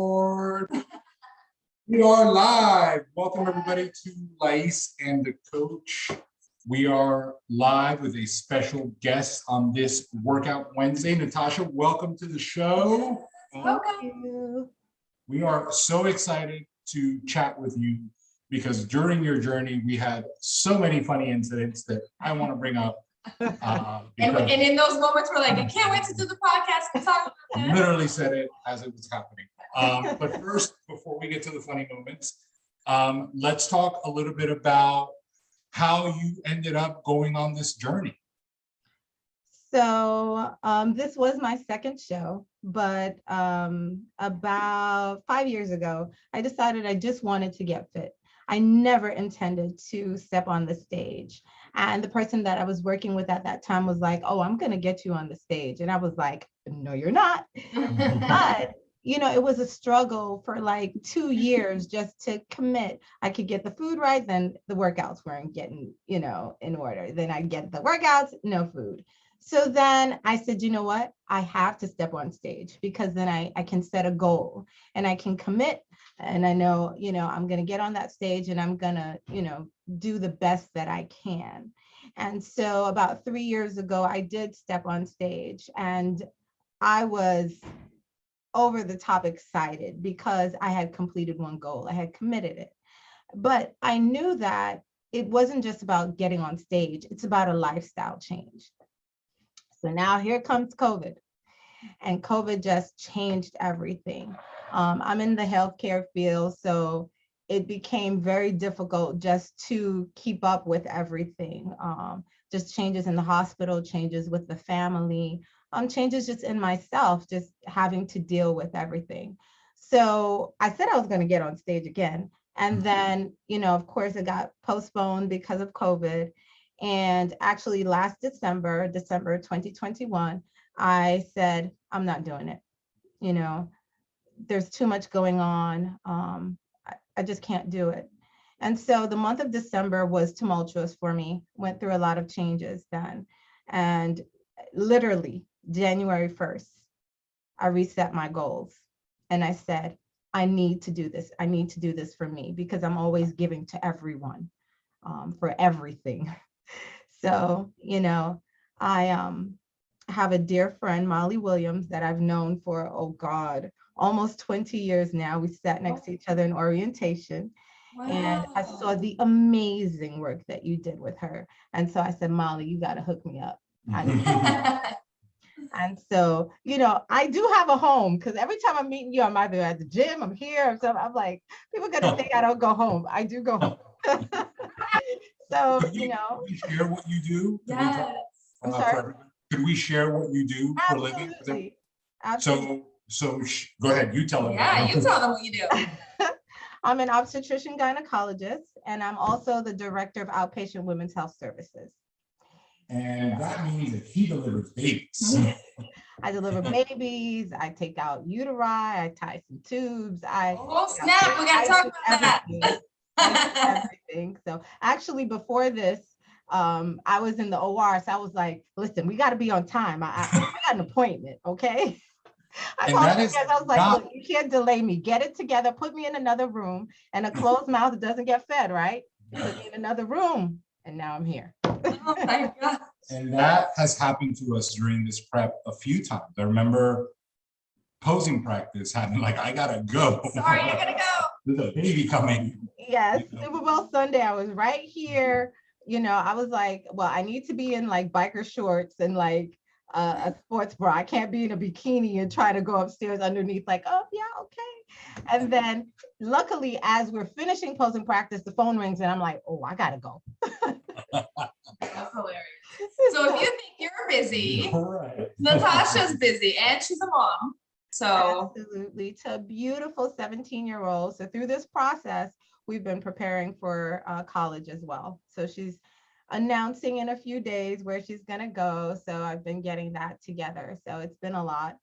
We are live. Welcome everybody to Lais and The Coach. We are live with a special guest on this Workout Wednesday. Natasha, welcome to the show. Thank you. We are so excited to chat with you because during your journey, we had so many funny incidents that I want to bring up. And in those moments, we're like, I can't wait to do the podcast and talk about this. Literally said it as it was happening. But first, before we get to the funny moments, let's talk a little bit about how you ended up going on this journey. So this was my second show, but about 5 years ago, I decided I just wanted to get fit. I never intended to step on the stage. And the person that I was working with at that time was like, oh, I'm going to get you on the stage. And I was like, no, you're not. But you know, it was a struggle for like 2 years just to commit. I could get the food right, then the workouts weren't getting, you know, in order. Then I get the workouts, no food. So then I said, you know what? I have to step on stage because then I can set a goal and I can commit. And I know, you know, I'm going to get on that stage and I'm going to, you know, do the best that I can. And so about 3 years ago, I did step on stage and I was over the top excited because I had completed one goal. I had committed it. But I knew that it wasn't just about getting on stage. It's about a lifestyle change. So now here comes COVID. And COVID just changed everything. I'm in the healthcare field, so it became very difficult just to keep up with everything. Just changes in the hospital, changes with the family, changes just in myself, just having to deal with everything. So I said I was going to get on stage again. And then, you know, of course, it got postponed because of COVID. And actually last December 2021, I said, I'm not doing it. You know, there's too much going on. I just can't do it. And so the month of December was tumultuous for me, went through a lot of changes then. And literally January 1st, I reset my goals. And I said, I need to do this. I need to do this for me because I'm always giving to everyone for everything. So, you know, I have a dear friend, Molly Williams, that I've known for, oh God, almost 20 years now. We sat next to each other in orientation. Wow. And I saw the amazing work that you did with her. And so I said, Molly, you got to hook me up. And so, you know, I do have a home because every time I'm meeting you, I'm either at the gym, I'm here, or something. I'm like, people are going to think I don't go home. I do go home. So, you know. Can you share what you do? Yes. I'm sorry. Could we share what you do for a living? Absolutely. So go ahead, you tell them. Yeah, you tell them what you do. I'm an obstetrician gynecologist, and I'm also the director of outpatient women's health services. And that means that he delivers babies. I deliver babies, I take out uteri, I tie some tubes. Oh snap, we gotta talk about that. Everything. So actually before this, I was in the OR, so I was like, listen, we got to be on time. I got an appointment, okay? I was like, look, you can't delay me. Get it together, put me in another room, and a closed mouth doesn't get fed, right? Put me in another room, and now I'm here. Oh my God. And that has happened to us during this prep a few times. I remember posing practice having like, I gotta go. Sorry, you're gonna go. There's a baby coming. Yes, Super Bowl Sunday, I was right here. You know, I was like, well, I need to be in like biker shorts and like a sports bra. I can't be in a bikini and try to go upstairs underneath like, oh yeah, okay. And then luckily, as we're finishing posing practice, the phone rings and I'm like, oh, I gotta go. That's hilarious. So if you think you're busy, right. Natasha's busy and she's a mom. So absolutely, to a beautiful 17-year-old. So through this process, we've been preparing for college as well. So she's announcing in a few days where she's gonna go. So I've been getting that together. So it's been a lot.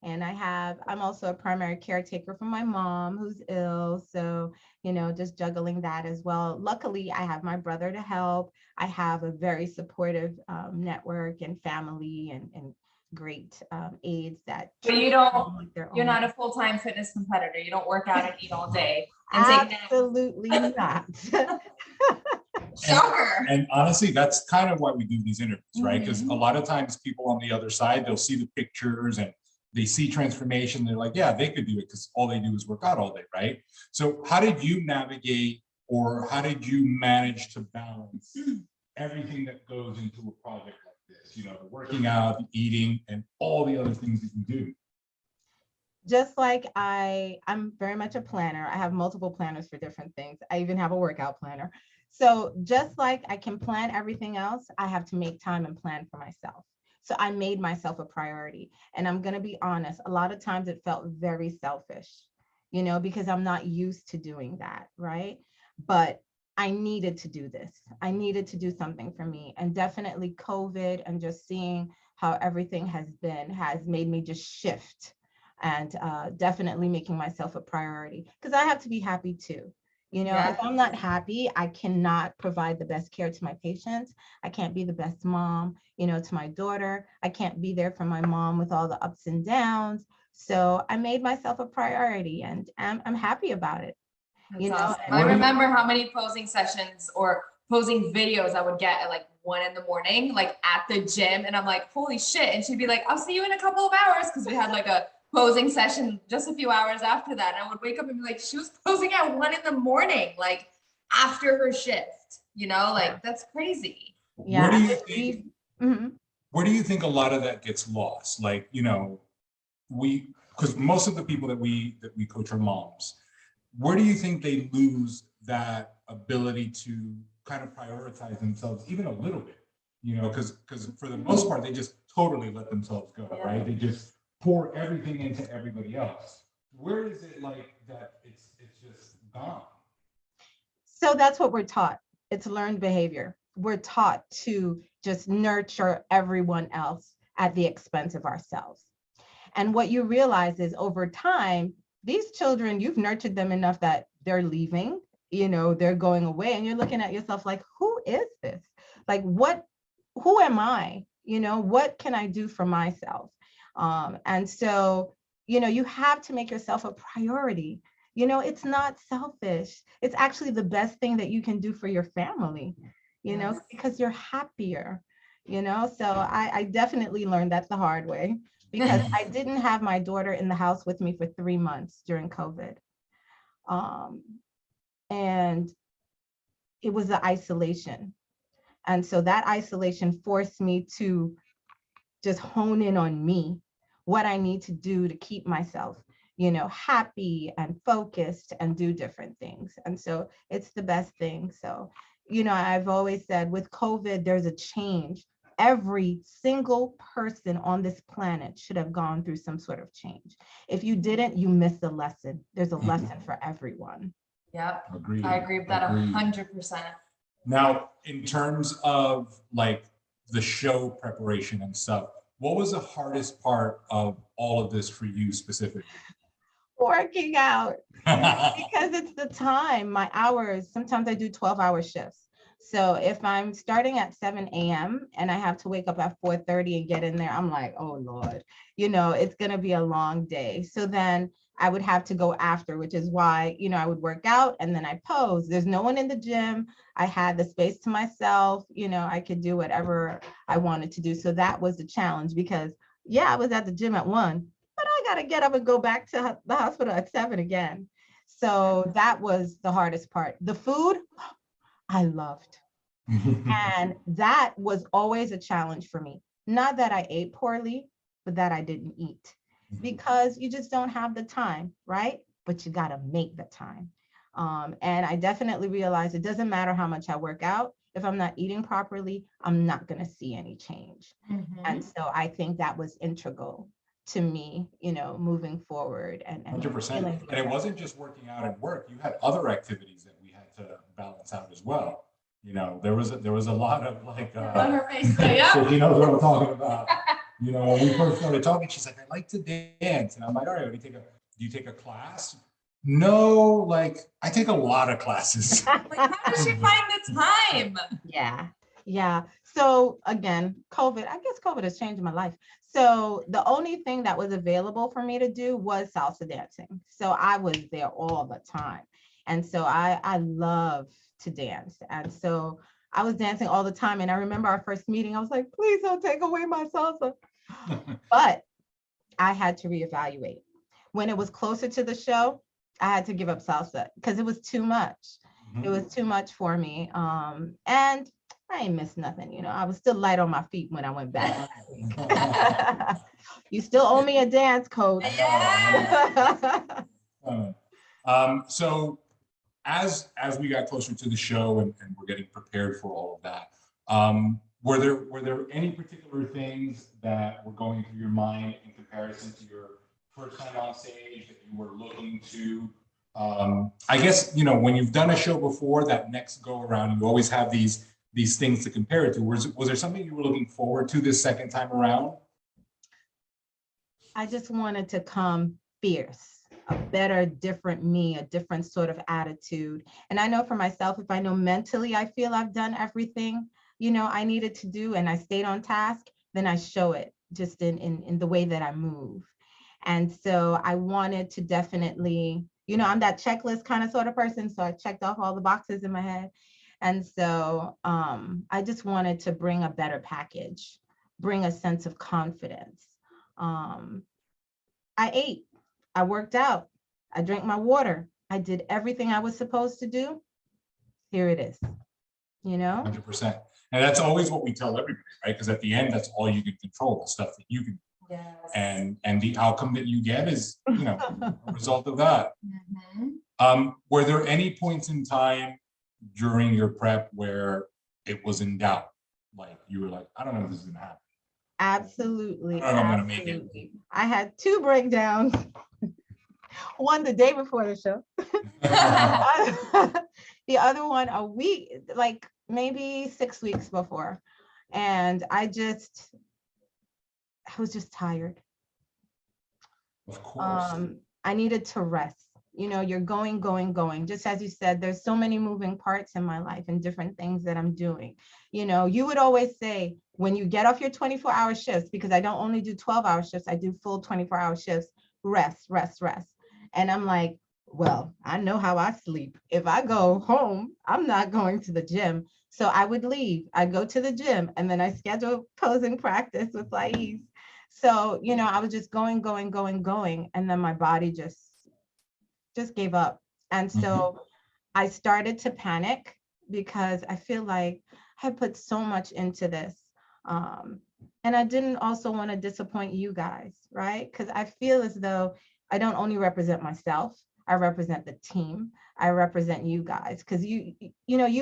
And I'm also a primary caretaker for my mom who's ill. So, you know, just juggling that as well. Luckily, I have my brother to help. I have a very supportive network and family and great aids that. But treat you them don't, like their you're own. not a full-time fitness competitor. You don't work out and eat all day and take naps. Absolutely not. Shocker. And honestly, that's kind of why we do these interviews, right? Because Mhm. a lot of times people on the other side, they'll see the pictures and they see transformation. They're like, yeah, they could do it because all they do is work out all day, right? So how did you navigate, or how did you manage to balance everything that goes into a project like this? You know, the working out, the eating, and all the other things that you do. Just like I'm very much a planner. I have multiple planners for different things. I even have a workout planner. So just like I can plan everything else, I have to make time and plan for myself. So I made myself a priority. And I'm going to be honest, a lot of times it felt very selfish, you know, because I'm not used to doing that, right? But I needed to do this. I needed to do something for me. And definitely COVID and just seeing how everything has been has made me just shift, and definitely making myself a priority, because I have to be happy too. You know, Yeah. if I'm not happy, I cannot provide the best care to my patients. I can't be the best mom, you know, to my daughter. I can't be there for my mom with all the ups and downs. So I made myself a priority, and I'm happy about it. That's You know, awesome. and I remember how many posing sessions or posing videos I would get at like 1 a.m, like at the gym. And I'm like, holy shit. And she'd be like, I'll see you in a couple of hours. Cause we had like a posing session just a few hours after that. And I would wake up and be like, she was posing at 1 a.m, like after her shift, you know, like that's crazy. Where do yeah, you think, Mhm. where do you think a lot of that gets lost? Like, you know, because most of the people that we coach are moms. Where do you think they lose that ability to kind of prioritize themselves even a little bit? You know, because for the most part, they just totally let themselves go, right? They just pour everything into everybody else. Where is it like that it's just gone? So that's what we're taught. It's learned behavior. We're taught to just nurture everyone else at the expense of ourselves. And what you realize is over time, these children, you've nurtured them enough that they're leaving, you know, they're going away, and you're looking at yourself like, who is this? Like, who am I? You know, what can I do for myself? And so, you know, you have to make yourself a priority. You know, it's not selfish. It's actually the best thing that you can do for your family, you know, because you're happier, you know. So I definitely learned that the hard way, because I didn't have my daughter in the house with me for 3 months during COVID. And it was the isolation. And so that isolation forced me to just hone in on me, what I need to do to keep myself, you know, happy and focused and do different things. And so it's the best thing. So, you know, I've always said with COVID, there's a change. Every single person on this planet should have gone through some sort of change. If you didn't, you missed a lesson. There's a lesson for everyone. Yep. Agreed. I agree with that 100%. Now, in terms of like the show preparation and stuff, what was the hardest part of all of this for you specifically? Working out, because it's the time, my hours. Sometimes I do 12-hour shifts. So if I'm starting at 7 a.m. and I have to wake up at 4:30 and get in there, I'm like, oh Lord, you know, it's going to be a long day. So then I would have to go after, which is why, you know, I would work out and then I pose. There's no one in the gym. I had the space to myself, you know, I could do whatever I wanted to do. So that was the challenge, because yeah, I was at the gym at 1, but I got to get up and go back to the hospital at 7 again. So that was the hardest part. The food, I loved. And that was always a challenge for me. Not that I ate poorly, but that I didn't eat, because you just don't have the time, right? But you got to make the time. And I definitely realized it doesn't matter how much I work out. If I'm not eating properly, I'm not going to see any change. And so I think that was integral to me, you know, moving forward and 100%. And it wasn't just working out at work. You had other activities that we had to balance out as well. You know, there was a lot of like, so she knows what I'm talking about. You know, when we first started talking, she's like, I like to dance. And I'm like, all right, do you take a class? No, like I take a lot of classes. Like, how does she find the time? Yeah. Yeah. So again, COVID, I guess COVID has changed my life. So the only thing that was available for me to do was salsa dancing. So I was there all the time. And so I love to dance. And so I was dancing all the time. And I remember our first meeting, I was like, please don't take away my salsa. But I had to reevaluate. When it was closer to the show, I had to give up salsa because it was too much. It was too much for me. And I ain't missed nothing. You know, I was still light on my feet when I went back. You still owe me a dance, coach. So as we got closer to the show and we're getting prepared for all of that, were there any particular things that were going through your mind in comparison to your first time on stage that you were looking to? I guess, you know, when you've done a show before, that next go around, you always have these things to compare it to. Was there something you were looking forward to this second time around? I just wanted to come fierce, a better, different me, a different sort of attitude. And I know for myself, if I know mentally I feel I've done everything, you know, I needed to do and I stayed on task, then I show it just in the way that I move. And so I wanted to definitely, you know, I'm that checklist kind of sort of person. So I checked off all the boxes in my head. And so I just wanted to bring a better package, bring a sense of confidence. I ate, I worked out, I drank my water. I did everything I was supposed to do. Here it is, you know? 100%. And that's always what we tell everybody, right? Because at the end, that's all you can control, the stuff that you can. Yes. And the outcome that you get is, you know, a result of that. Were there any points in time during your prep where it was in doubt? Like you were like, I don't know if this is gonna happen. Absolutely. I don't know if I'm gonna make it. I had 2 breakdowns. One the day before the show. The other one a week, like maybe 6 weeks before. And I was just tired. Of course. I needed to rest. You know, you're going. Just as you said, there's so many moving parts in my life and different things that I'm doing. You know, you would always say when you get off your 24-hour shifts, because I don't only do 12-hour shifts, I do full 24-hour shifts, rest. And I'm like, well, I know how I sleep. If I go home, I'm not going to the gym. So I would leave. I go to the gym and then I schedule posing practice with Lais. So, you know, I was just going. And then my body just gave up. And so I started to panic because I feel like I put so much into this. And I didn't also want to disappoint you guys, right? Because I feel as though I don't only represent myself, I represent the team. I represent you guys because you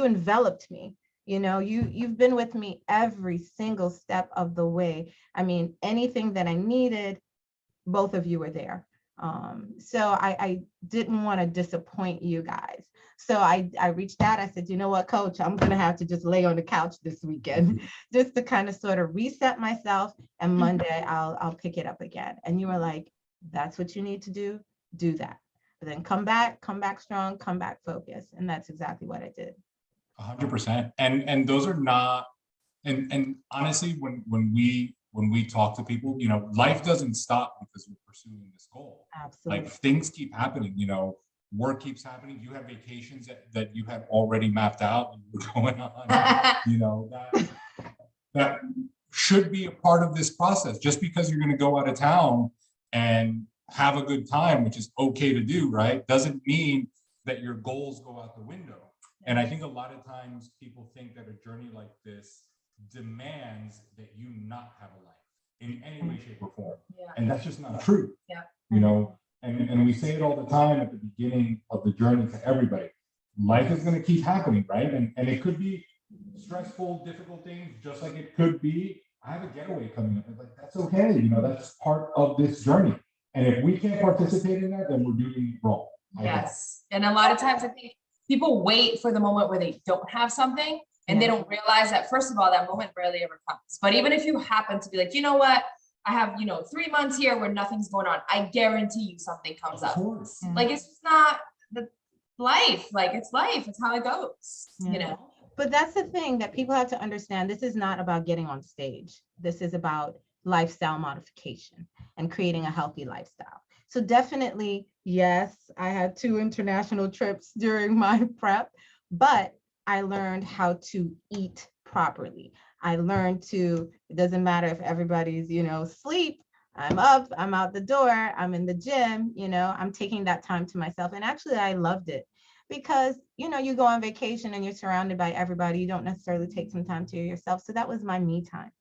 enveloped me. You know, you've been with me every single step of the way. I mean, anything that I needed, both of you were there. So I didn't want to disappoint you guys. So I reached out. I said, you know what, coach, I'm going to have to just lay on the couch this weekend just to kind of sort of reset myself. And Monday I'll pick it up again. And you were like, that's what you need to do that. But then come back strong, come back focused. And that's exactly what I did. 100%. And those are not, and honestly, when we talk to people, you know, life doesn't stop because we're pursuing this goal. Absolutely. Like things keep happening, you know, work keeps happening. You have vacations that you have already mapped out and you're going on, you know, that should be a part of this process. Just because you're going to go out of town and have a good time, which is okay to do, right? Doesn't mean that your goals go out the window. And I think a lot of times people think that a journey like this demands that you not have a life in any way, shape, or form. Yeah. And that's just not true. Yeah. You know, and we say it all the time at the beginning of the journey to everybody. Life is going to keep happening, right? And it could be stressful, difficult things, just like it could be, I have a getaway coming up. Like, that's okay. You know, that's part of this journey. And if we can't participate in that, then we're doing it wrong. Yes. And a lot of times I think people wait for the moment where they don't have something and they don't realize that, first of all, that moment rarely ever comes. But even if you happen to be like, you know what, I have, 3 months here where nothing's going on, I guarantee you something comes up. Yeah. Like, it's just not the life. Like, it's life. It's how it goes, you know? But that's the thing that people have to understand. This is not about getting on stage. This is about lifestyle modification and creating a healthy lifestyle. So definitely, yes, I had 2 international trips during my prep, but I learned how to eat properly. I learned to, it doesn't matter if everybody's, sleep, I'm up, I'm out the door, I'm in the gym, I'm taking that time to myself. And actually, I loved it because, you go on vacation and you're surrounded by everybody. You don't necessarily take some time to yourself. So that was my me time,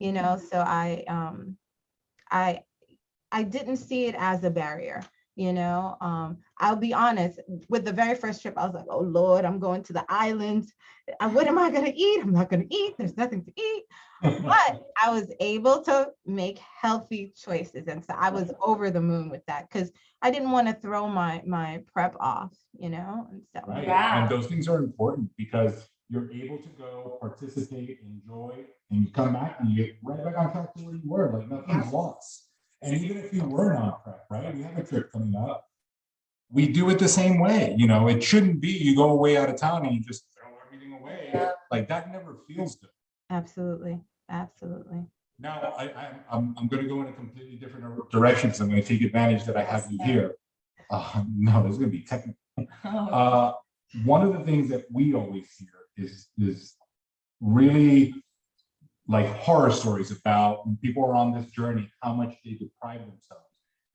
so I I didn't see it as a barrier. I'll be honest, with the very first trip, I was like, oh Lord, I'm going to the islands. What am I going to eat? I'm not going to eat. There's nothing to eat. But I was able to make healthy choices. And so I was over the moon with that because I didn't want to throw my prep off, And so, Right. Yeah. And those things are important because you're able to go participate, enjoy, and you come back and you get right back on track to where you were, like nothing's lost. And even if you were not prep, right? We have a trip coming up. We do it the same way. It shouldn't be you go away out of town and you just throw everything away. Like that never feels good. absolutely. Absolutely. Now, I'm going to go in a completely different direction because I'm going to take advantage that I have you here. No, this is going to be technical. One of the things that we always hear is really like horror stories about when people are on this journey, how much they deprive themselves.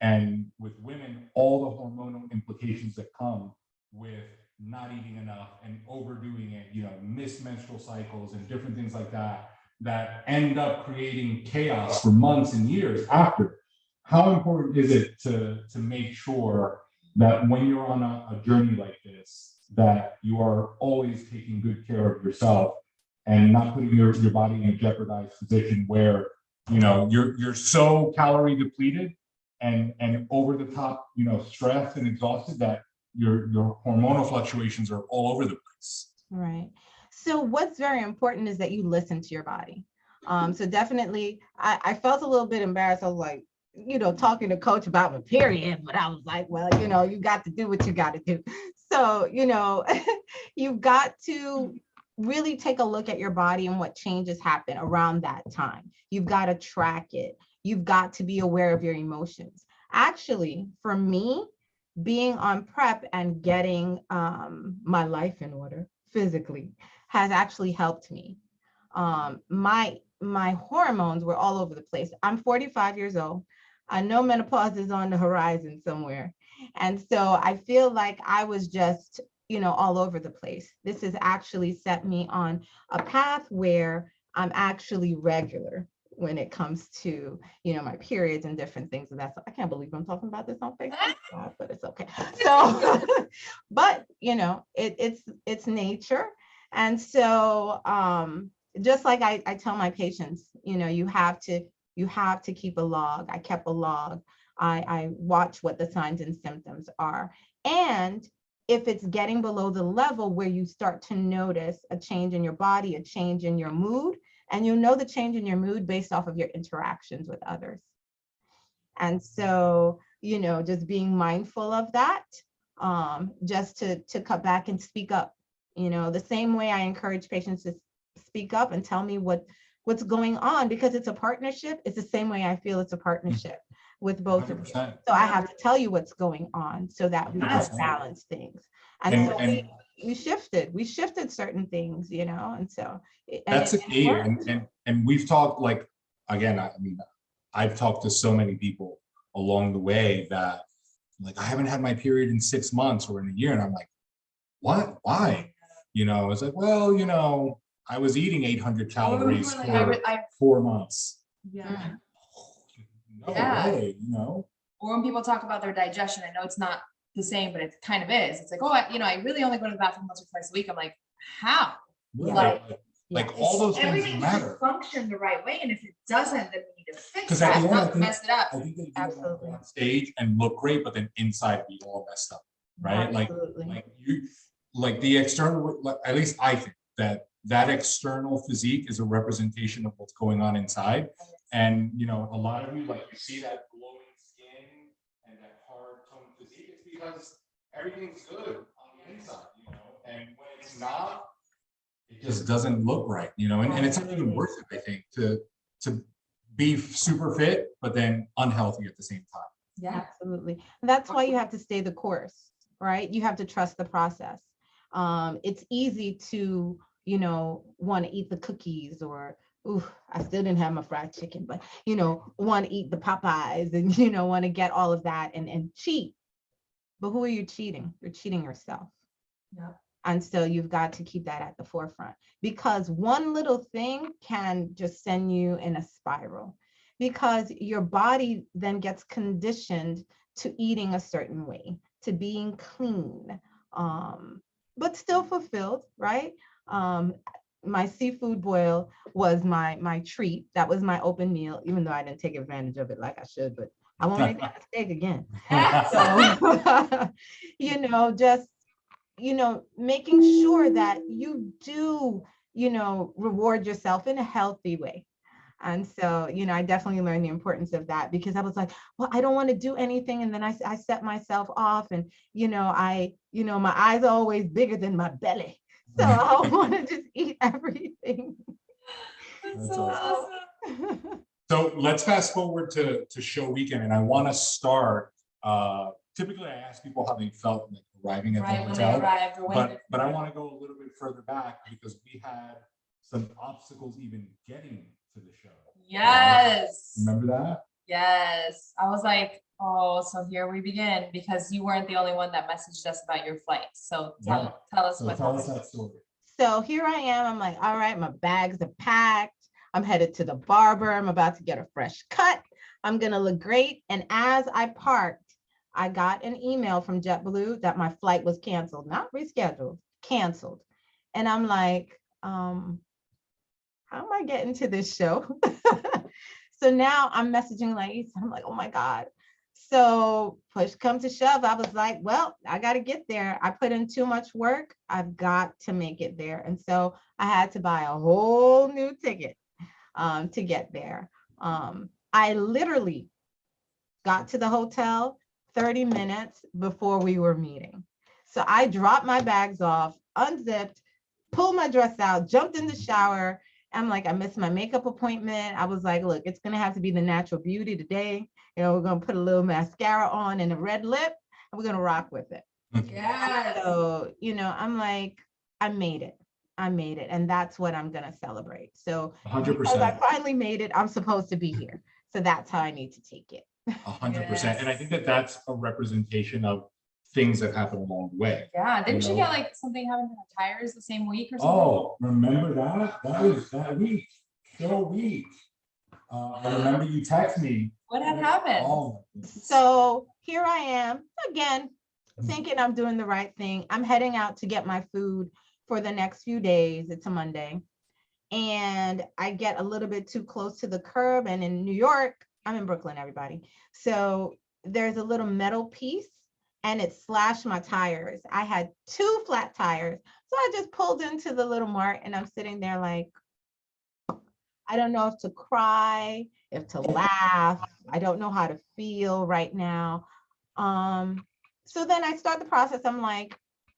And with women, all the hormonal implications that come with not eating enough and overdoing it, missed menstrual cycles and different things like that, that end up creating chaos for months and years after. How important is it to make sure that when you're on a journey like this, that you are always taking good care of yourself and not putting your body in a jeopardized position where you're so calorie depleted and over the top stressed and exhausted that your hormonal fluctuations are all over the place. Right. So what's very important is that you listen to your body. So definitely, I felt a little bit embarrassed. I was like, talking to coach about my period, but I was like, well, you got to do what you got to do. So, you've got to really take a look at your body and what changes happen around that time. You've got to track it. You've got to be aware of your emotions. Actually, for me, being on prep and getting my life in order physically has actually helped me. My hormones were all over the place. I'm 45 years old. I know menopause is on the horizon somewhere. And so I feel like I was just, all over the place. This has actually set me on a path where I'm actually regular when it comes to, my periods and different things. And I can't believe I'm talking about this on Facebook, but it's okay. So, but, it's nature. And so, just like I tell my patients, you have to keep a log. I kept a log. I watch what the signs and symptoms are. And if it's getting below the level where you start to notice a change in your body, a change in your mood, and you know the change in your mood based off of your interactions with others. And so, just being mindful of that, just to cut back and speak up. The same way I encourage patients to speak up and tell me what's going on, because it's a partnership. It's the same way I feel it's a partnership with both of you. So I have to tell you what's going on so that we can balance things. And so we shifted certain things, and so. That's a key. And we've talked, like, again, I've talked to so many people along the way that, like, I haven't had my period in 6 months or in a year. And I'm like, what? Why? I was like, well, I was eating 800 calories for 4 months. Yeah. No way, Or when people talk about their digestion, I know it's not the same, but it kind of is. It's like, oh, I really only go to the bathroom once or twice a week. I'm like, how? Right. Like all those things everything matter. should function the right way, and if it doesn't, then we need to fix Because that, at the not end, mess it up. I think they do Absolutely. it on stage and look great, but then inside be all messed up, right? Absolutely. Like the external, at least I think that external physique is a representation of what's going on inside. And a lot of you, like, you see that glowing skin and that hard toned physique, it's because everything's good on the inside, and when it's not, it just doesn't look right, you know, and it's not even worth it, I think, to be super fit, but then unhealthy at the same time. Yeah. Absolutely. And that's why you have to stay the course, right? You have to trust the process. It's easy to, you know, want to eat the cookies or, ooh, I still didn't have my fried chicken, but, you know, want to eat the Popeyes and, you know, want to get all of that and cheat. But who are you cheating? You're cheating yourself. Yeah. And so you've got to keep that at the forefront, because one little thing can just send you in a spiral, because your body then gets conditioned to eating a certain way, to being clean, but still fulfilled, right? My seafood boil was my treat. That was my open meal, even though I didn't take advantage of it like I should, but I won't make that mistake again. So, you know, just, you know, making sure that you do, you know, reward yourself in a healthy way. And so, you know, I definitely learned the importance of that, because I was like, well, I don't want to do anything. And then I set myself off, and, you know, my eyes are always bigger than my belly. So I want to just eat everything. That's That's so awesome. awesome. So let's fast forward to show weekend, and I want to start. Typically, I ask people how they felt like arriving at the Right when they hotel, arrived, or when but I want to go a little bit further back, because we had some obstacles even getting to the show. yes. Remember that? Yes. I was like, oh, so here we begin, because you weren't the only one that messaged us about your flight. So tell us So what tell us happened. that story. So here I am. I'm like, all right, my bags are packed. I'm headed to the barber. I'm about to get a fresh cut. I'm going to look great. And as I parked, I got an email from JetBlue that my flight was canceled, not rescheduled, canceled. And I'm like, how am I getting to this show? So now I'm messaging Lais. I'm like, oh my God. So push come to shove, I was like, well, I got to get there. I put in too much work. I've got to make it there. And so I had to buy a whole new ticket to get there. I literally got to the hotel 30 minutes before we were meeting. So I dropped my bags off, unzipped, pulled my dress out, jumped in the shower. I'm like, I missed my makeup appointment. I was like, look, it's going to have to be the natural beauty today. You know, we're going to put a little mascara on and a red lip, and we're going to rock with it. Yes. So, you know, I'm like, I made it. I made it. And that's what I'm going to celebrate. So because I 100%. finally made it, I'm supposed to be here. So that's how I need to take it. 100%. And I think that that's a representation of things that happen along the way. Yeah. Didn't You you know? get like something happened to the tires the same week or something? Oh, remember that? That was that week, show week. I remember you text me. What had happened? Oh, So here I am again, thinking I'm doing the right thing. I'm heading out to get my food for the next few days. It's a Monday. And I get a little bit too close to the curb. And in New York, I'm in Brooklyn, everybody. So there's a little metal piece, and it slashed my tires. I had 2 flat tires. So I just pulled into the little mart, and I'm sitting there like, I don't know if to cry, if to laugh. I don't know how to feel right now. So then I start the process. I'm like,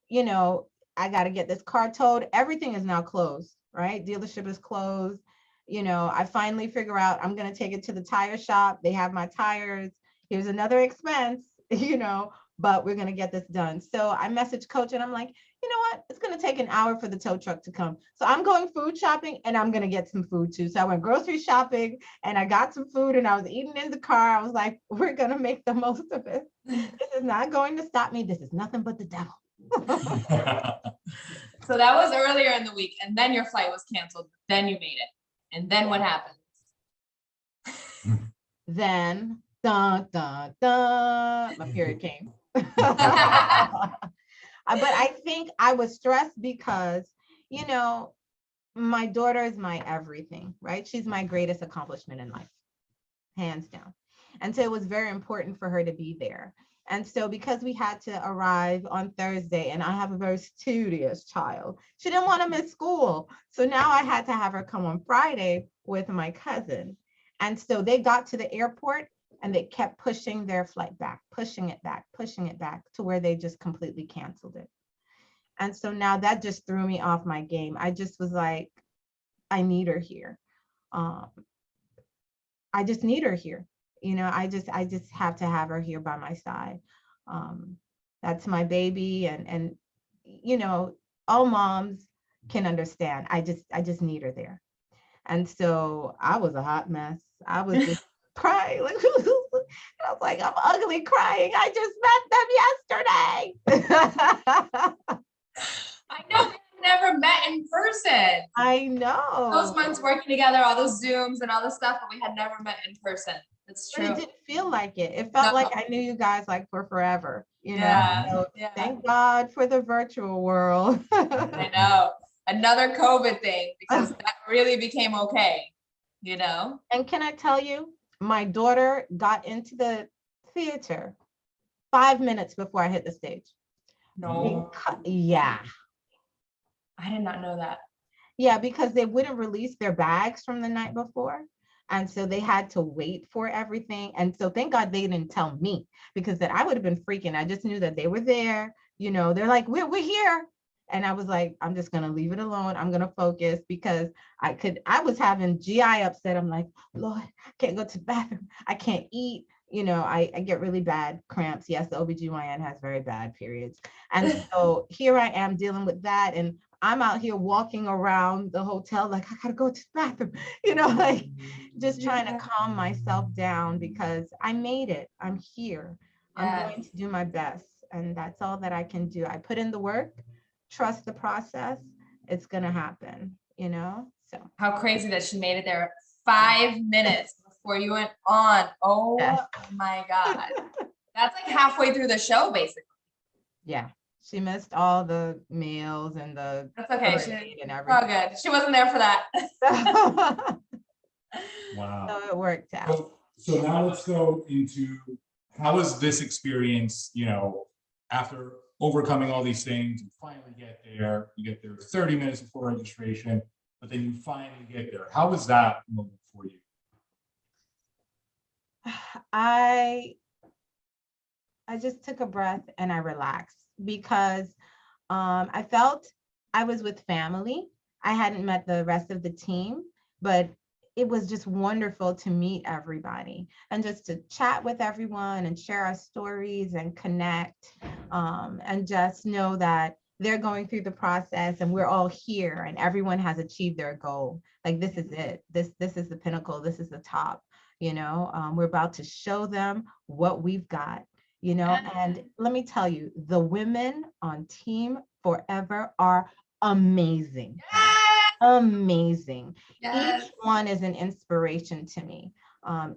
you know, I got to get this car towed. Everything is now closed, right? Dealership is closed. You know, I finally figure out I'm going to take it to the tire shop. They have my tires. Here's another expense, you know, but we're going to get this done. So I message Coach, and I'm like, you know what? It's going to take an hour for the tow truck to come. So I'm going food shopping, and I'm going to get some food too. So I went grocery shopping, and I got some food, and I was eating in the car. I was like, we're going to make the most of it. This is not going to stop me. This is nothing but the devil. So that was earlier in the week, and then your flight was canceled. Then you made it. And then what happened? Then, dun, dun, dun, my period came. But I think I was stressed because, you know, my daughter is my everything, right? She's my greatest accomplishment in life, hands down. And so it was very important for her to be there. And so because we had to arrive on Thursday, and I have a very studious child, she didn't want to miss school. So now I had to have her come on Friday with my cousin. And so they got to the airport, and they kept pushing their flight back, pushing it back to where they just completely canceled it. And so now that just threw me off my game. I just was like, I need her here. I just need her here. You know, I just have to have her here by my side. That's my baby. And, you know, all moms can understand. I just need her there. And so I was a hot mess. I was just crying. Like, I was like, I'm ugly crying. I just met them yesterday. I know, we never met in person. I know. Those months working together, all those Zooms and all this stuff, but we had never met in person. That's true. But it didn't feel like it. It felt like I knew you guys like for forever, you know? Yeah, So yeah. thank God for the virtual world. I know. Another COVID thing, because that really became okay, you know? And can I tell you, my daughter got into the theater 5 minutes before I hit the stage. No. Yeah. I did not know that. Yeah, because they wouldn't release their bags from the night before. And so they had to wait for everything. And so thank God they didn't tell me, because then I would have been freaking. I just knew that they were there. You know, they're like, we're here. And I was like, I'm just going to leave it alone. I'm going to focus, because I was having GI upset. I'm like, Lord, I can't go to the bathroom. I can't eat. You know, I get really bad cramps. Yes, the OBGYN has very bad periods. And so here I am dealing with that. And I'm out here walking around the hotel like, I gotta go to the bathroom, you know, like just trying to calm myself down, because I made it. I'm here. I'm going to do my best. And that's all that I can do. I put in the work, trust the process. It's gonna happen, you know? So how crazy that she made it there 5 minutes before you went on. Oh my God. That's like halfway through the show, basically. Yeah. She missed all the meals and the That's okay. and everything. Oh, good. She wasn't there for that. Wow. So it worked out. So now let's go into, how was this experience, you know, after overcoming all these things, you finally get there, you get there 30 minutes before registration, but then you finally get there. How was that moment for you? I just took a breath and I relaxed, because I felt I was with family. I hadn't met the rest of the team, but it was just wonderful to meet everybody and just to chat with everyone and share our stories and connect, and just know that they're going through the process and we're all here and everyone has achieved their goal. Like, this is it. This is the pinnacle. This is the top. You know, we're about to show them what we've got. You know, and let me tell you, the women on Team Forever are amazing. Amazing. Yes. Each one is an inspiration to me.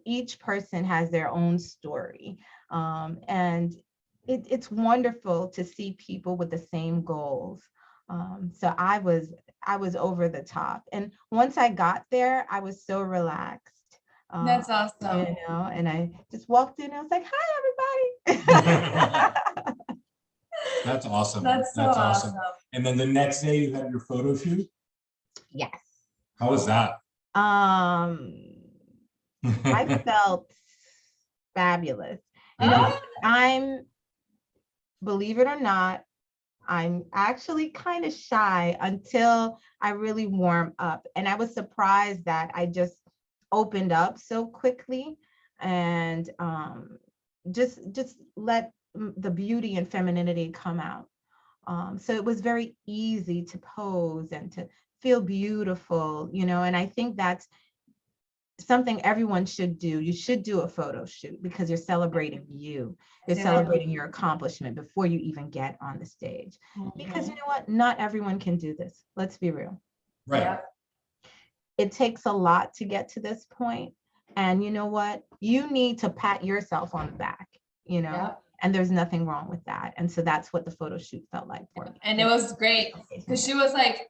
Each person has their own story. And it's wonderful to see people with the same goals. So I was over the top. And once I got there, I was so relaxed. That's awesome. You know, and I just walked in. I was like, "Hi, everybody." That's awesome. That's so awesome. And then the next day you had your photo shoot. Yes. How was that? I felt fabulous. You know, believe it or not, I'm actually kind of shy until I really warm up. And I was surprised that I just opened up so quickly and just let the beauty and femininity come out. So it was very easy to pose and to feel beautiful, you know, and I think that's something everyone should do. You should do a photo shoot, because you're celebrating you. You're celebrating your accomplishment before you even get on the stage. Because you know what? Not everyone can do this. Let's be real. Right. Yeah. It takes a lot to get to this point. And you know what? You need to pat yourself on the back, you know, and there's nothing wrong with that. And so that's what the photo shoot felt like for me. And it was great because she was like,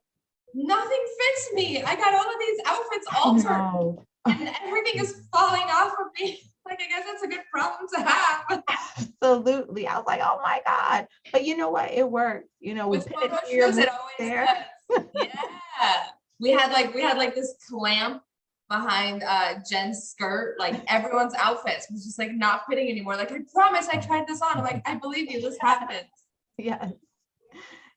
nothing fits me. I got all of these outfits altered and everything is falling off of me. Like, I guess that's a good problem to have. Absolutely. I was like, oh my God. But you know what? It worked. You know, with photo shoots, it always does. Yeah. We had like this clamp behind Jen's skirt. Like, everyone's outfits was just like not fitting anymore. Like, I promise I tried this on. I'm like, I believe you, this happens. Yes.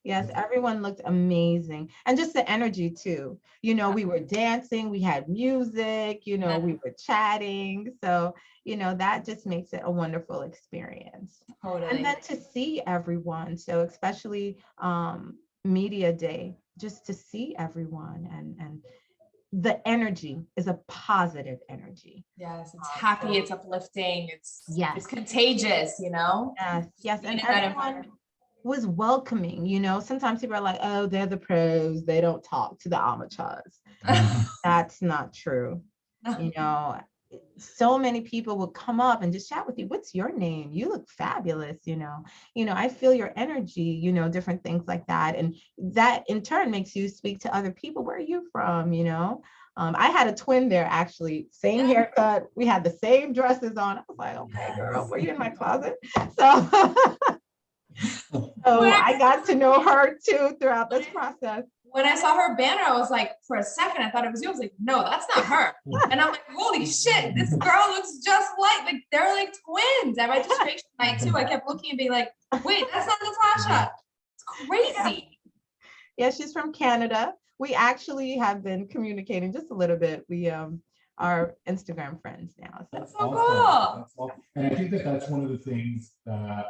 Yes, everyone looked amazing. And just the energy too. You know, we were dancing, we had music, you know, we were chatting. So, you know, that just makes it a wonderful experience. Totally. And then to see everyone, so especially media day, just to see everyone and the energy is a positive energy. Yes, it's happy, it's uplifting, it's Yes. contagious, you know? Yes, yes. Being And in that everyone environment. was welcoming, you know. Sometimes people are like, oh, they're the pros, they don't talk to the amateurs. That's not true. You know, so many people would come up and just chat with you. What's your name? You look fabulous, you know. I feel your energy, you know, different things like that. And that in turn makes you speak to other people. Where are you from? You know, I had a twin there actually, same haircut. We had the same dresses on. I was like, okay, girl, were you in my closet? So so I got to know her too throughout this process. When I saw her banner, I was like, for a second, I thought it was you. I was like, no, that's not her. And I'm like, holy shit, this girl looks just like they're like twins. At registration night too, I kept looking and being like, wait, that's not Natasha. It's crazy. Yeah, she's from Canada. We actually have been communicating just a little bit. We are Instagram friends now. So. That's so cool. That's awesome. And I think that that's one of the things that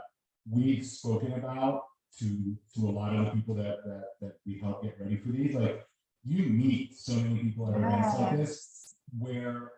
we've spoken about to a lot of the people that we help get ready for these. Like, you meet so many people at events like this where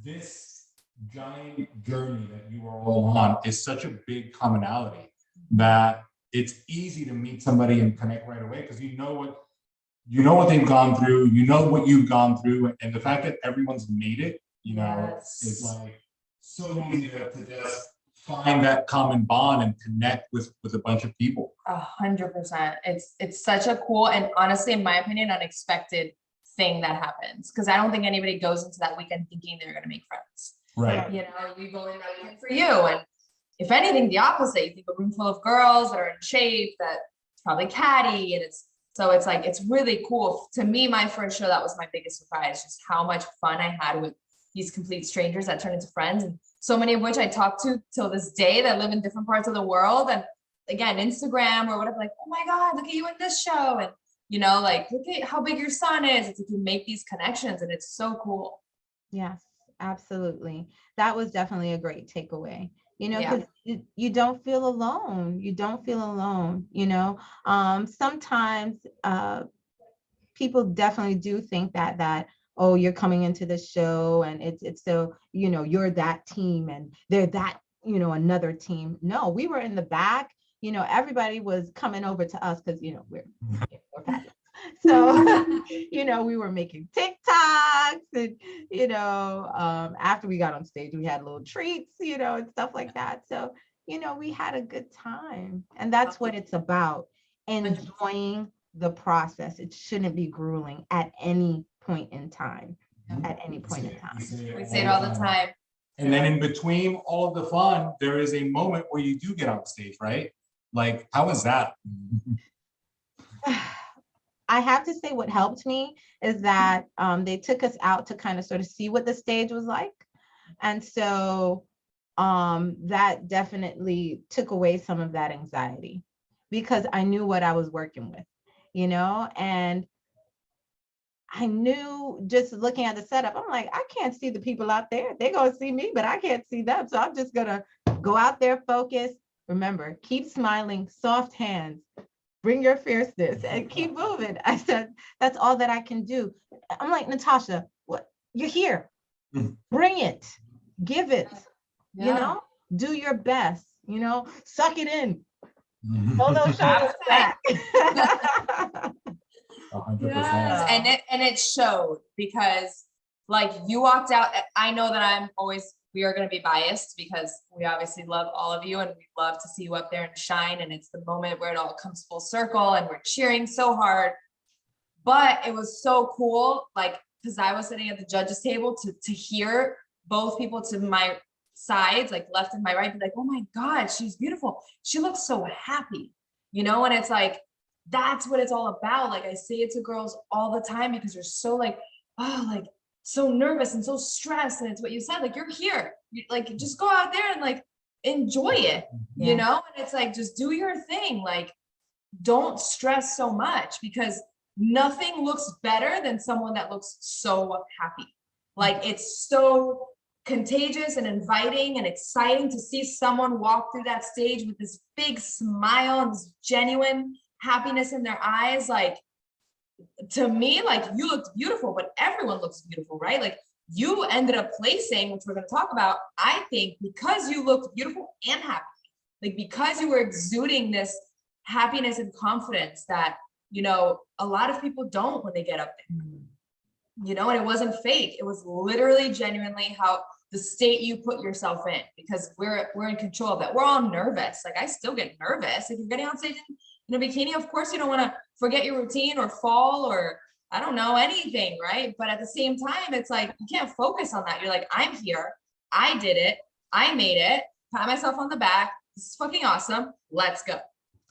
this giant journey that you are all on is such a big commonality that it's easy to meet somebody and connect right away, because you know what they've gone through, you know what you've gone through, and the fact that everyone's made it, you know, is like so easy to just find that common bond and connect with a bunch of people. 100%. It's such a cool and honestly, in my opinion, unexpected thing that happens, because I don't think anybody goes into that weekend thinking they're going to make friends. Right. You know, you go in that weekend for you, and if anything, the opposite. You think a room full of girls that are in shape, that it's probably catty, and it's like, it's really cool. To me, my first show, that was my biggest surprise, just how much fun I had with these complete strangers that turned into friends, and so many of which I talk to till this day that live in different parts of the world. And again, Instagram or whatever, like, oh my God, look at you in this show. And, you know, like, look at how big your son is. It's like you make these connections, and it's so cool. Yes, absolutely. That was definitely a great takeaway, you know, because you don't feel alone. You don't feel alone, you know. Sometimes people definitely do think that, oh, you're coming into the show and it's so, you know, you're that team and they're that, you know, another team. No, we were in the back, you know, everybody was coming over to us because, you know, we're fabulous. So, you know, we were making TikToks and, you know, after we got on stage, we had little treats, you know, and stuff like that. So, you know, we had a good time, and that's what it's about, enjoying the process. It shouldn't be grueling at any point in time. At any point in time. We say it all the time. And then in between all of the fun, there is a moment where you do get on stage, right? Like, how was that? I have to say what helped me is that they took us out to kind of sort of see what the stage was like. And so that definitely took away some of that anxiety, because I knew what I was working with, you know, and I knew just looking at the setup, I'm like, I can't see the people out there. They're going to see me, but I can't see them. So I'm just going to go out there, focus. Remember, keep smiling, soft hands, bring your fierceness and keep moving. I said, that's all that I can do. I'm like, Natasha, what? You're here. Bring it. Give it. You know, do your best, you know, suck it in. Hold those shoulders back. 100%. Yes. And it showed, because like you walked out. I know that we are going to be biased because we obviously love all of you and we love to see you up there and shine. And it's the moment where it all comes full circle and we're cheering so hard. But it was so cool, like, because I was sitting at the judges table to hear both people to my sides, like left and my right, be like, oh my God, she's beautiful. She looks so happy, you know? And it's like, that's what it's all about. Like, I say it to girls all the time because they're so like, oh, like so nervous and so stressed. And it's what you said, like, you're here, like, just go out there and like enjoy it, you know? And it's like, just do your thing. Like, don't stress so much, because nothing looks better than someone that looks so happy. Like, it's so contagious and inviting and exciting to see someone walk through that stage with this big smile and this genuine happiness in their eyes. Like, to me, like, you looked beautiful, but everyone looks beautiful, right? Like, you ended up placing, which we're going to talk about, I think, because you looked beautiful and happy, like, because you were exuding this happiness and confidence that, you know, a lot of people don't when they get up there. You know, and it wasn't fake. It was literally genuinely how the state you put yourself in, because we're in control of that. We're all nervous. Like, I still get nervous. If you're getting on stage in a bikini, of course you don't want to forget your routine or fall or, I don't know, anything, right? But at the same time, it's like, you can't focus on that. You're like, I'm here. I did it. I made it. Pat myself on the back. This is fucking awesome. Let's go.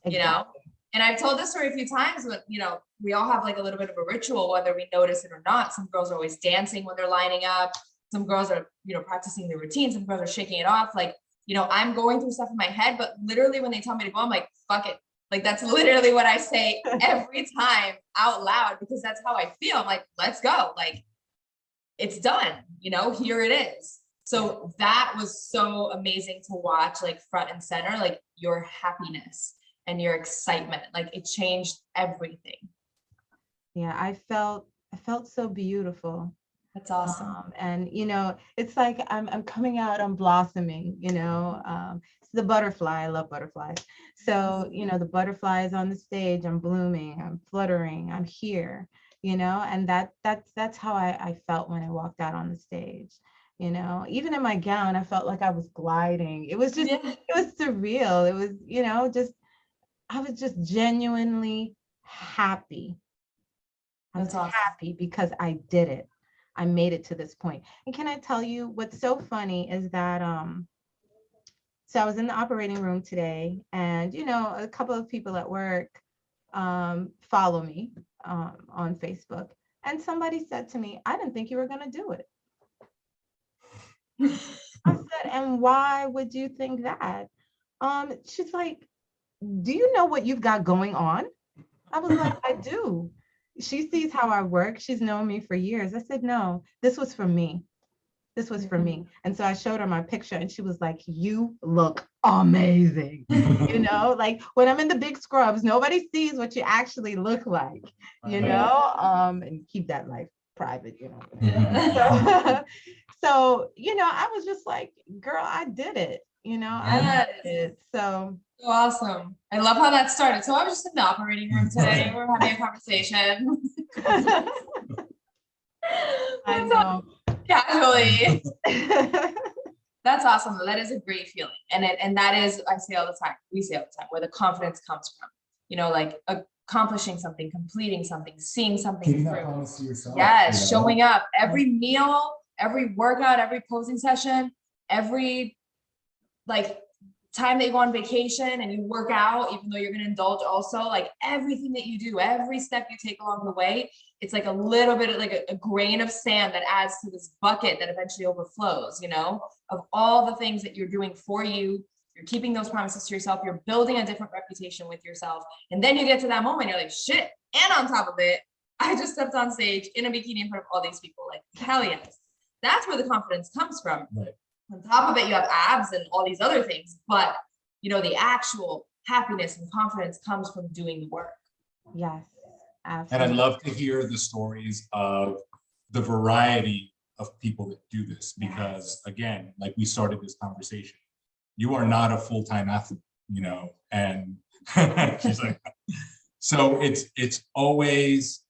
Exactly. You know? And I've told this story a few times, but, you know, we all have like a little bit of a ritual, whether we notice it or not. Some girls are always dancing when they're lining up. Some girls are, you know, practicing their routine. Some girls are shaking it off. Like, you know, I'm going through stuff in my head, but literally when they tell me to go, I'm like, fuck it. Like, that's literally what I say every time out loud, because that's how I feel. I'm like, let's go. Like, it's done, you know, here it is. So that was so amazing to watch, like, front and center, like, your happiness and your excitement. Like, it changed everything. Yeah, I felt so beautiful. That's awesome. And, you know, it's like I'm coming out, I'm blossoming, you know. It's the butterfly. I love butterflies. So, you know, the butterfly is on the stage, I'm blooming, I'm fluttering, I'm here, you know, and that's how I felt when I walked out on the stage. You know, even in my gown, I felt like I was gliding. It was just, It was surreal. It was, you know, I was just genuinely happy. I was happy because I did it. I made it to this point. And can I tell you what's so funny is that, so I was in the operating room today, and, you know, a couple of people at work follow me on Facebook. And somebody said to me, I didn't think you were going to do it. I said, and why would you think that? She's like, do you know what you've got going on? I was like, I do. She sees how I work. She's known me for years. I said, no, this was for me. This was for me. And so I showed her my picture, and she was like, you look amazing. You know, like, when I'm in the big scrubs, nobody sees what you actually look like, you know, and keep that life private, you know. So, you know, I was just like, girl, I did it. You know, I did it. So awesome. I love how that started. So I was just in the operating room today. We're having a conversation. I know. Casually. That's awesome. That is a great feeling. And that is, I say all the time, we say all the time, where the confidence comes from. You know, like accomplishing something, completing something, seeing something Keeping through. that promise to yourself. Yes, you know? showing up every meal, every workout, every posing session, every like time that you go on vacation and you work out, even though you're going to indulge also, like everything that you do, every step you take along the way, it's like a little bit of like a grain of sand that adds to this bucket that eventually overflows, you know, of all the things that you're doing for you. You're keeping those promises to yourself. You're building a different reputation with yourself. And then you get to that moment, you're like, shit. And on top of it, I just stepped on stage in a bikini in front of all these people. Like, hell yes. That's where the confidence comes from. Right. On top of it, you have abs and all these other things, but you know, the actual happiness and confidence comes from doing the work. Yes, absolutely. And I'd love to hear the stories of the variety of people that do this, because again, like we started this conversation, you are not a full-time athlete, you know, and she's like, so it's always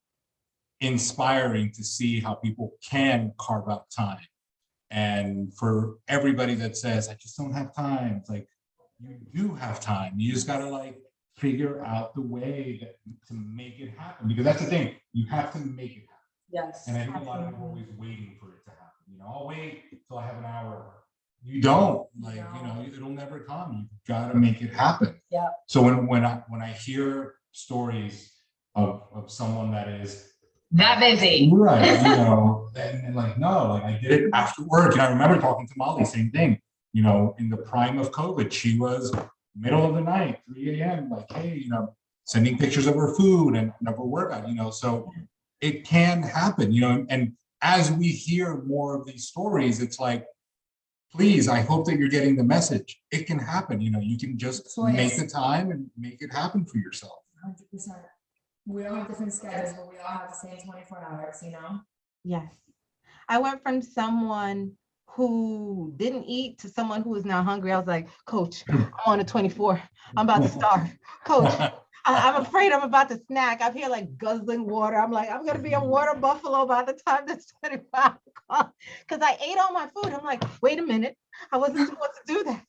inspiring to see how people can carve out time. And for everybody that says, I just don't have time, it's like, you do have time. You just gotta like figure out the way to make it happen. Because that's the thing, you have to make it happen. Yes. And I think a lot of people are always waiting for it to happen. You know, I'll wait till I have an hour. You don't, like, you know, it'll never come. You gotta make it happen. Yeah. So when I hear stories of someone that is that busy, right, you know, and like, no, like I did it after work. And I remember talking to Molly, same thing, you know, in the prime of COVID, she was middle of the night, 3 a.m. like, hey, you know, sending pictures of her food and of her workout, so it can happen, and as we hear more of these stories, it's like, please, I hope that you're getting the message. It can happen, you can just make the time and make it happen for yourself. 100%. We all have different schedules, but we all have the same 24 hours, Yes. I went from someone who didn't eat to someone who is now hungry. I was like, Coach, I'm on a 24. I'm about to starve. Coach, I'm afraid I'm about to snack. I'm here like guzzling water. I'm like, I'm going to be a water buffalo by the time this 25 o'clock. Because I ate all my food. I'm like, wait a minute. I wasn't supposed to do that.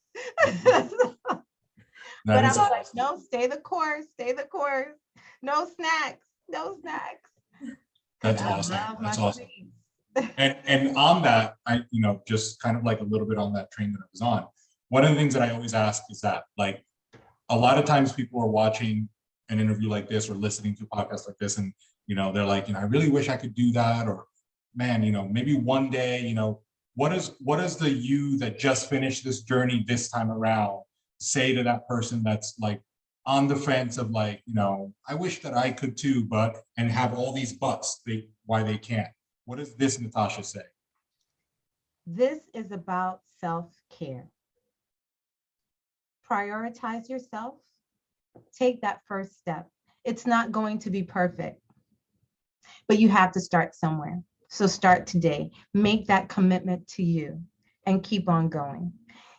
But I was like, no, stay the course. No snacks. That's awesome. That's awesome. And on that, I, just kind of like a little bit on that train that I was on. One of the things that I always ask is that, like, a lot of times people are watching an interview like this or listening to a podcast like this, and they're like, I really wish I could do that, or man, maybe one day, what does the you that just finished this journey this time around say to that person that's like on the fence of like, I wish that I could too, and have all these buts why they can't? What does this Natasha say? This is about self-care. Prioritize yourself. Take that first step. It's not going to be perfect, but you have to start somewhere. So start today. Make that commitment to you and keep on going.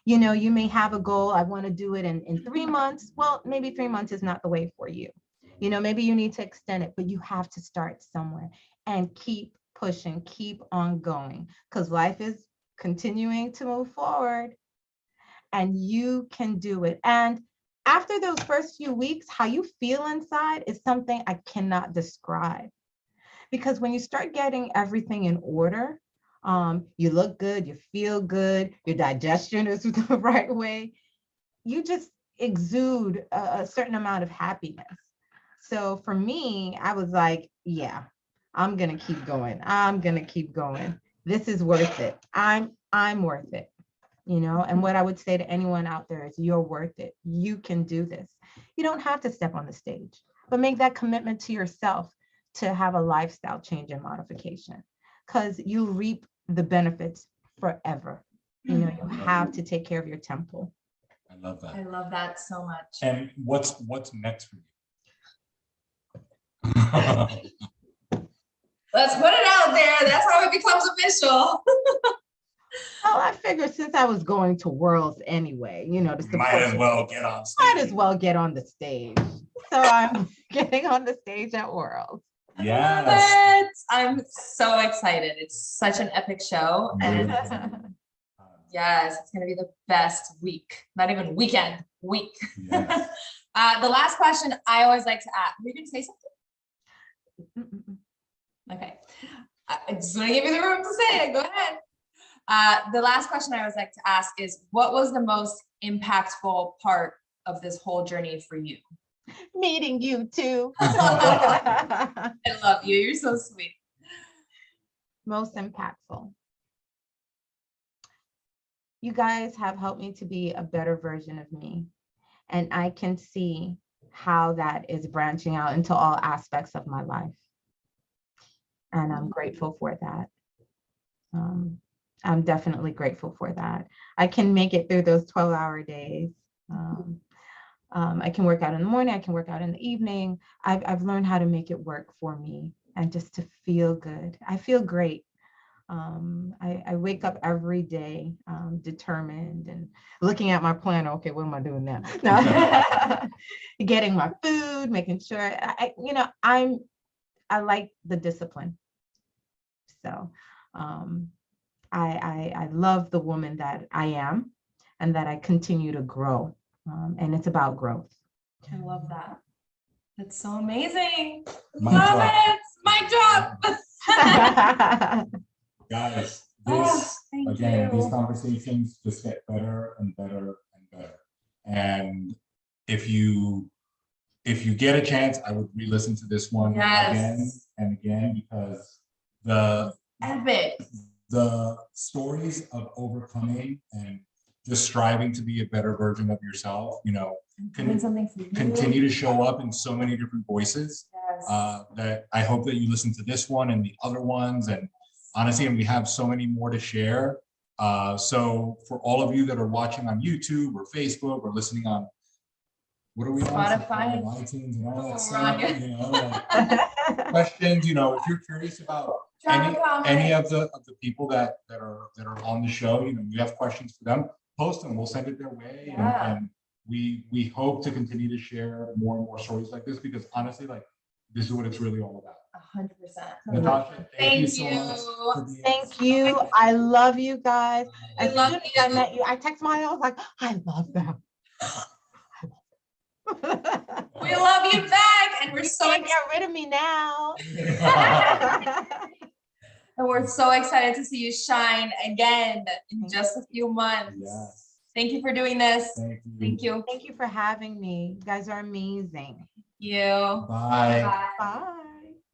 You may have a goal. I want to do it in 3 months. Well, maybe 3 months is not the way for you. Maybe you need to extend it, but you have to start somewhere and keep pushing, keep on going, because life is continuing to move forward and you can do it. And after those first few weeks, how you feel inside is something I cannot describe. Because when you start getting everything in order, you look good, you feel good, your digestion is the right way, you just exude a certain amount of happiness. So for me, I was like, yeah, I'm gonna keep going. This is worth it. I'm worth it, and what I would say to anyone out there is you're worth it. You can do this. You don't have to step on the stage, but make that commitment to yourself to have a lifestyle change and modification, because you reap the benefits forever. You have to take care of your temple. I love that. I love that so much. And what's next for you? Let's put it out there. That's how it becomes official. Oh, I figured since I was going to Worlds anyway, Might as well get on stage. Might as well get on the stage. So I'm getting on the stage at Worlds. Yes. I'm so excited. It's such an epic show. And yes, it's going to be the best week. Not even weekend, week. Yes. The last question I always like to ask. Were you going to say something? Okay. I just want to give you the room to say it. Go ahead. The last question I always like to ask is, what was the most impactful part of this whole journey for you? Meeting you too. I love you. You're so sweet. Most impactful. You guys have helped me to be a better version of me. And I can see how that is branching out into all aspects of my life. And I'm grateful for that. I'm definitely grateful for that. I can make it through those 12-hour days. I can work out in the morning, I can work out in the evening. I've learned how to make it work for me and just to feel good. I feel great. I wake up every day determined and looking at my planner. Okay, what am I doing now? No. Getting my food, making sure I like the discipline. So I love the woman that I am and that I continue to grow. And it's about growth. I love that. That's so amazing. Mic Love drop. it. Mic drop. Guys, Thank again, you. these conversations just get better and better and better. And if you get a chance, I would re-listen to this one again and again, because the stories of overcoming and just striving to be a better version of yourself, Doing something for you. continue to show up in so many different voices. Yes. That I hope that you listen to this one and the other ones, and honestly, and we have so many more to share. So for all of you that are watching on YouTube or Facebook or listening on, what are we on? Spotify. iTunes and all that Oh, stuff, Ron, you know, like, questions, you know, if you're curious about any of the people that are on the show, you know, you have questions for them, post them, we'll send it their way. Yeah. And we hope to continue to share more and more stories like this, because honestly, like, this is what it's really all about. 100%. Natasha, thank you so Thank much. you. for being- Thank you. I love you guys. I As love soon as you. I met you, I texted Molly, I was like, I love them. We love you back, and we're You so can't get rid of me now. and we're so excited to see you shine again in just a few months. Yes. Thank you for doing this. Thank you. Thank you. Thank you for having me. You guys are amazing. You. Bye. Bye. Bye.